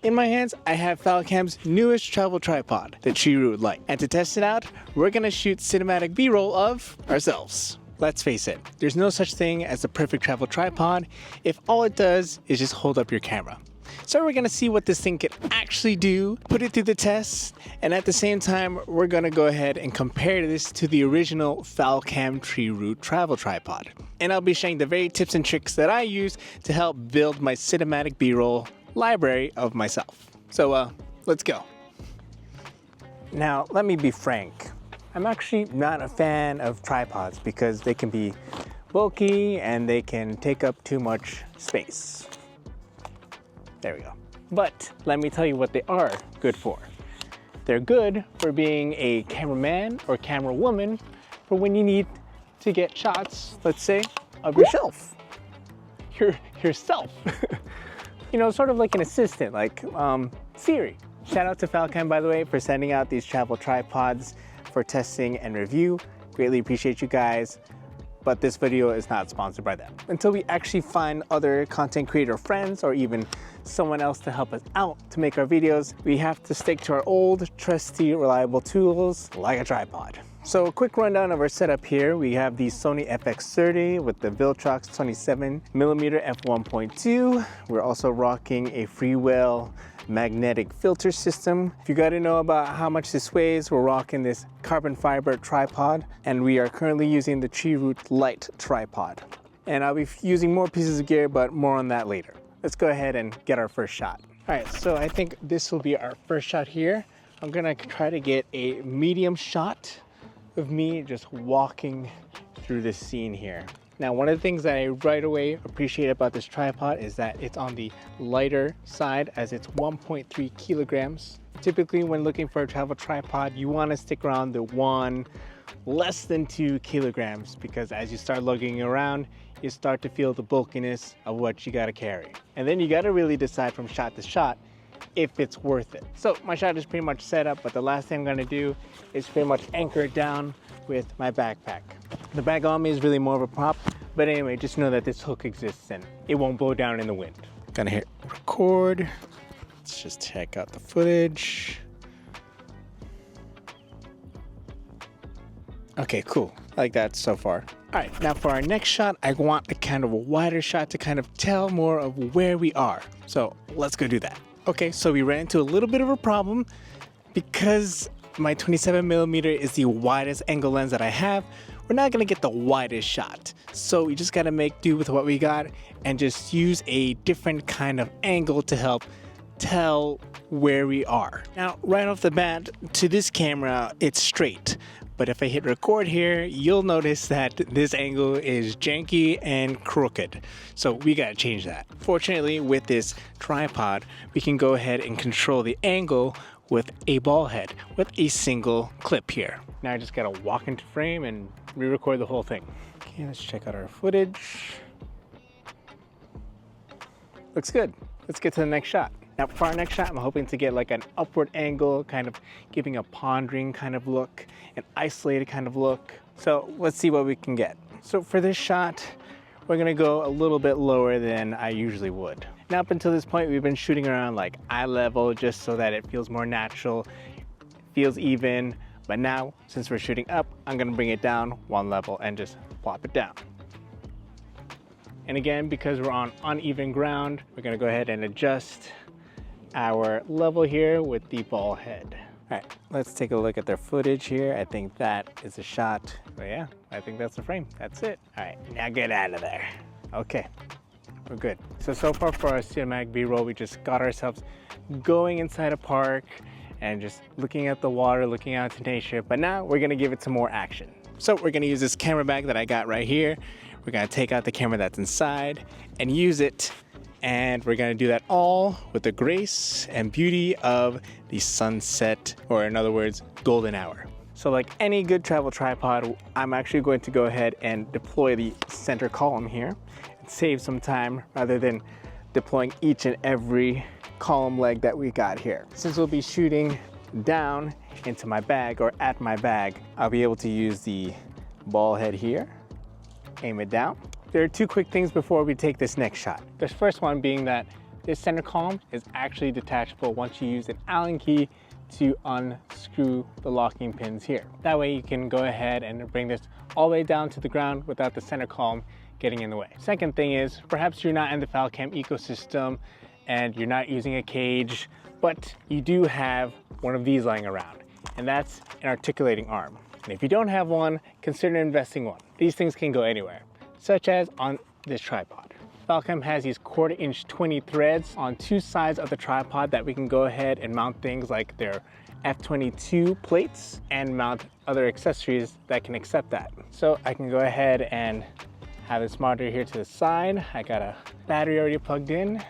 In my hands, I have Falcam's newest travel tripod, the TreeRoot Lite. And to test it out, we're gonna shoot cinematic B-roll of ourselves. Let's face it, there's no such thing as the perfect travel tripod if all it does is just hold up your camera. So we're gonna see what this thing can actually do, put it through the test, and at the same time, we're gonna go ahead and compare this to the original Falcam TreeRoot travel tripod. And I'll be showing the very tips and tricks that I use to help build my cinematic B-roll library of myself. So let's go. Now, let me be frank. I'm actually not a fan of tripods because they can be bulky and they can take up too much space. There we go. But let me tell you what they are good for. They're good for being a cameraman or camera woman for when you need to get shots, let's say, of yourself. Yourself. You know, sort of like an assistant, like Siri. Shout out to Falcam, by the way, for sending out these travel tripods for testing and review. Greatly appreciate you guys, but this video is not sponsored by them. Until we actually find other content creator friends or even someone else to help us out to make our videos, we have to stick to our old, trusty, reliable tools like a tripod. So a quick rundown of our setup here. We have the Sony FX30 with the Viltrox 27mm f1.2. We're also rocking a Freewell magnetic filter system. If you got to know about how much this weighs, we're rocking this carbon fiber tripod, and we are currently using the TreeRoot Lite tripod. And I'll be using more pieces of gear, but more on that later. Let's go ahead and get our first shot. All right, so I think this will be our first shot here. I'm gonna try to get a medium shot of me just walking through this scene here. Now, one of the things that I right away appreciate about this tripod is that it's on the lighter side, as it's 1.3 kilograms. Typically, when looking for a travel tripod, you want to stick around the less than 2 kilograms, because as you start lugging around, you start to feel the bulkiness of what you got to carry. And then you got to really decide from shot to shot if it's worth it. So my shot is pretty much set up, but the last thing I'm gonna do is pretty much anchor it down with my backpack. The bag on me is really more of a prop, but anyway, just know that this hook exists and it won't blow down in the wind. Gonna hit record. Let's just check out the footage. Okay, cool. I like that so far. All right, now for our next shot, I want a kind of a wider shot to kind of tell more of where we are. So let's go do that. Okay, so we ran into a little bit of a problem because my 27mm is the widest angle lens that I have. We're not gonna get the widest shot. So we just gotta make do with what we got and just use a different kind of angle to help tell where we are. Now, right off the bat, to this camera, it's straight. But if I hit record here, you'll notice that this angle is janky and crooked. So we gotta change that. Fortunately, with this tripod, we can go ahead and control the angle with a ball head with a single clip here. Now I just gotta walk into frame and re-record the whole thing. Okay, let's check out our footage. Looks good. Let's get to the next shot. Now for our next shot, I'm hoping to get like an upward angle, kind of giving a pondering kind of look, an isolated kind of look. So let's see what we can get. So for this shot, we're gonna go a little bit lower than I usually would. Now up until this point, we've been shooting around like eye level just so that it feels more natural, feels even. But now, since we're shooting up, I'm gonna bring it down one level and just plop it down. And again, because we're on uneven ground, we're gonna go ahead and adjust our level here with the ball head. All right, let's take a look at their footage here. I think that is a shot. But yeah, I think that's the frame. That's it. All right, now get out of there. Okay, we're good. So far for our cinematic B-roll, we just got ourselves going inside a park and just looking at the water, looking out to nature. But now we're gonna give it some more action. So we're gonna use this camera bag that I got right here. We're gonna take out the camera that's inside and use it. And we're gonna do that all with the grace and beauty of the sunset, or in other words, golden hour. So like any good travel tripod, I'm actually going to go ahead and deploy the center column here and save some time rather than deploying each and every column leg that we got here. Since we'll be shooting down into my bag or at my bag, I'll be able to use the ball head here, aim it down. There are two quick things before we take this next shot. The first one being that This center column is actually detachable once you use an Allen key to unscrew the locking pins here. That way you can go ahead and bring this all the way down to the ground without the center column getting in the way. Second thing is, perhaps you're not in the Falcam ecosystem and you're not using a cage, but you do have one of these lying around, and that's an articulating arm. And if you don't have one, consider investing one. These things can go anywhere, such as on this tripod. Falcam has these 1/4" 20 threads on two sides of the tripod that we can go ahead and mount things like their F22 plates and mount other accessories that can accept that. So I can go ahead and have this monitor here to the side. I got a battery already plugged in.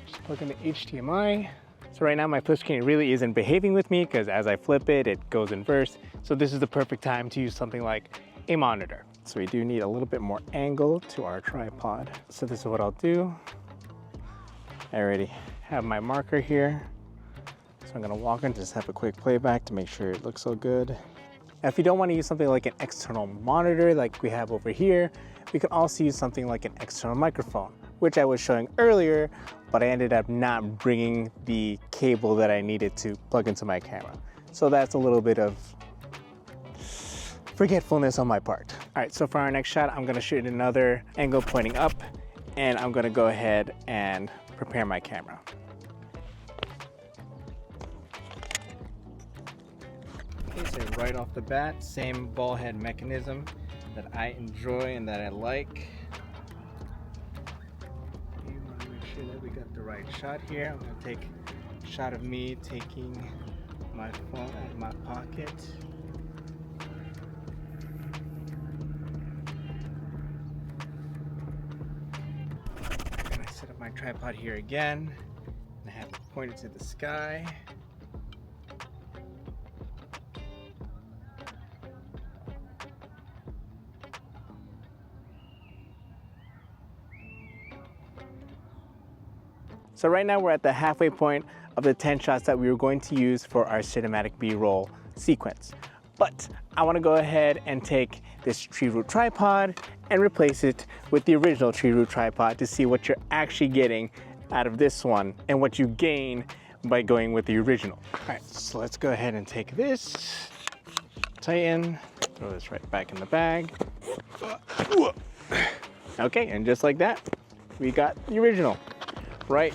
Just plug in the HDMI. So right now my flip screen really isn't behaving with me because as I flip it, it goes inverse. So this is the perfect time to use something like a monitor. So we do need a little bit more angle to our tripod. So this is what I'll do. I already have my marker here. So I'm gonna walk in, just have a quick playback to make sure it looks so good. Now, if you don't want to use something like an external monitor like we have over here, we can also use something like an external microphone, which I was showing earlier, but I ended up not bringing the cable that I needed to plug into my camera. So that's a little bit of forgetfulness on my part. All right, so for our next shot, I'm gonna shoot another angle pointing up, and I'm gonna go ahead and prepare my camera. Okay, so right off the bat, same ball head mechanism that I enjoy and that I like. We want to make sure that we got the right shot here. I'm going to take a shot of me taking my phone out of my pocket. I'm going to set up my tripod here again and I have it pointed to the sky. So right now we're at the halfway point of the 10 shots that we were going to use for our cinematic B-roll sequence. But I want to go ahead and take this TreeRoot tripod and replace it with the original TreeRoot tripod to see what you're actually getting out of this one and what you gain by going with the original. All right, so let's go ahead and take this, tighten, throw this right back in the bag. Okay, and just like that, we got the original right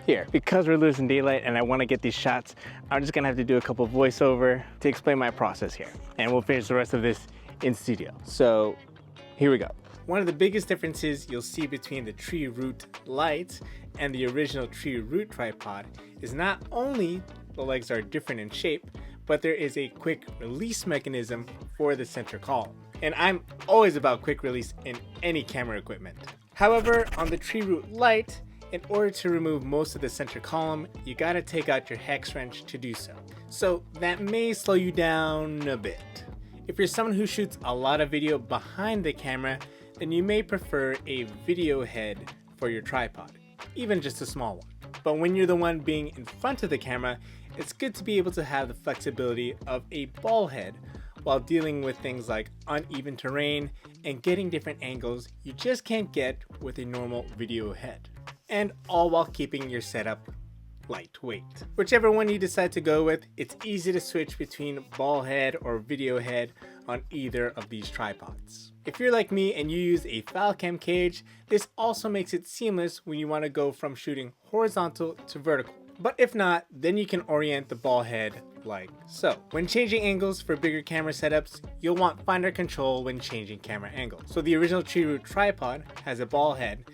here. Because we're losing daylight and I want to get these shots, I'm just gonna have to do a couple voiceover to explain my process here, and we'll finish the rest of this in studio. So here we go. One of the biggest differences you'll see between the TreeRoot Lite and the original TreeRoot tripod is not only the legs are different in shape, but there is a quick release mechanism for the center column. And I'm always about quick release in any camera equipment. However, on the TreeRoot Lite, in order to remove most of the center column, you gotta take out your hex wrench to do so. So that may slow you down a bit. If you're someone who shoots a lot of video behind the camera, then you may prefer a video head for your tripod, even just a small one. But when you're the one being in front of the camera, it's good to be able to have the flexibility of a ball head while dealing with things like uneven terrain and getting different angles you just can't get with a normal video head. And all while keeping your setup lightweight. Whichever one you decide to go with, it's easy to switch between ball head or video head on either of these tripods. If you're like me and you use a Falcam cage, this also makes it seamless when you want to go from shooting horizontal to vertical. But if not, then you can orient the ball head like so. When changing angles for bigger camera setups, you'll want finder control when changing camera angles. So the original TreeRoot tripod has a ball head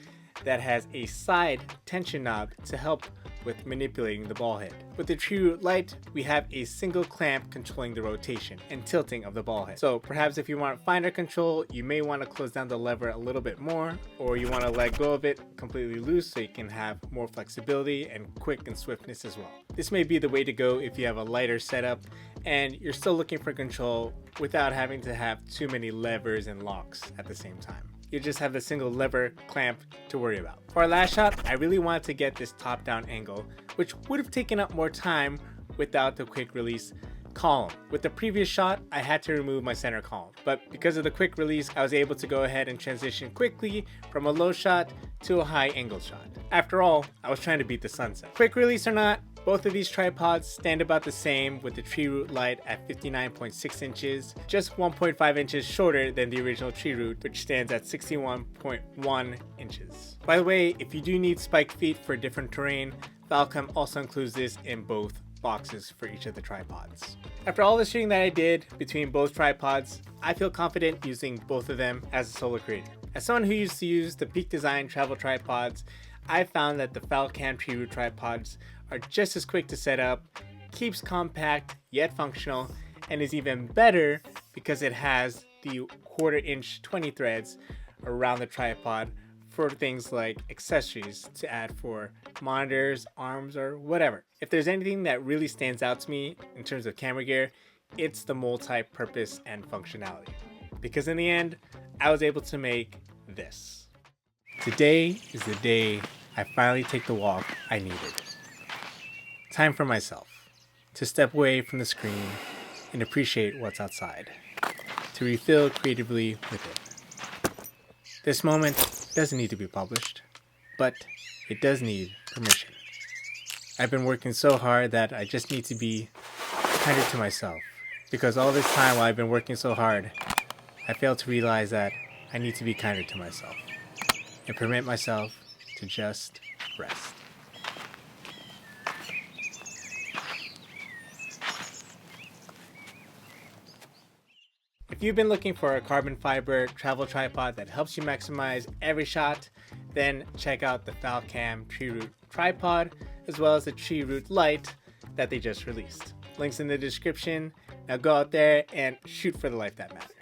that has a side tension knob to help with manipulating the ball head. With the TreeRoot Lite, we have a single clamp controlling the rotation and tilting of the ball head. So perhaps if you want finder control, you may want to close down the lever a little bit more, or you want to let go of it completely loose so you can have more flexibility and quick and swiftness as well. This may be the way to go if you have a lighter setup and you're still looking for control without having to have too many levers and locks at the same time. You just have the single lever clamp to worry about. For our last shot, I really wanted to get this top-down angle, which would have taken up more time without the quick release column. With the previous shot, I had to remove my center column, but because of the quick release, I was able to go ahead and transition quickly from a low shot to a high angle shot. After all, I was trying to beat the sunset. Quick release or not, both of these tripods stand about the same, with the TreeRoot Lite at 59.6 inches, just 1.5 inches shorter than the original TreeRoot, which stands at 61.1 inches. By the way, if you do need spike feet for different terrain, Falcam also includes this in both boxes for each of the tripods. After all the shooting that I did between both tripods, I feel confident using both of them as a solo creator. As someone who used to use the Peak Design travel tripods, I found that the Falcam TreeRoot tripods are just as quick to set up, keeps compact yet functional, and is even better because it has the 1/4 inch 20 threads around the tripod for things like accessories to add for monitors, arms, or whatever. If there's anything that really stands out to me in terms of camera gear, it's the multi-purpose and functionality. Because in the end, I was able to make this. Today is the day I finally take the walk I needed. Time for myself to step away from the screen and appreciate what's outside, to refill creatively within. This moment doesn't need to be published, but it does need permission. I've been working so hard that I just need to be kinder to myself, because all this time while I've been working so hard, I failed to realize that I need to be kinder to myself and permit myself to just rest. If you've been looking for a carbon fiber travel tripod that helps you maximize every shot, then check out the Falcam TreeRoot tripod as well as the TreeRoot Lite that they just released. Links in the description. Now go out there and shoot for the life that matters.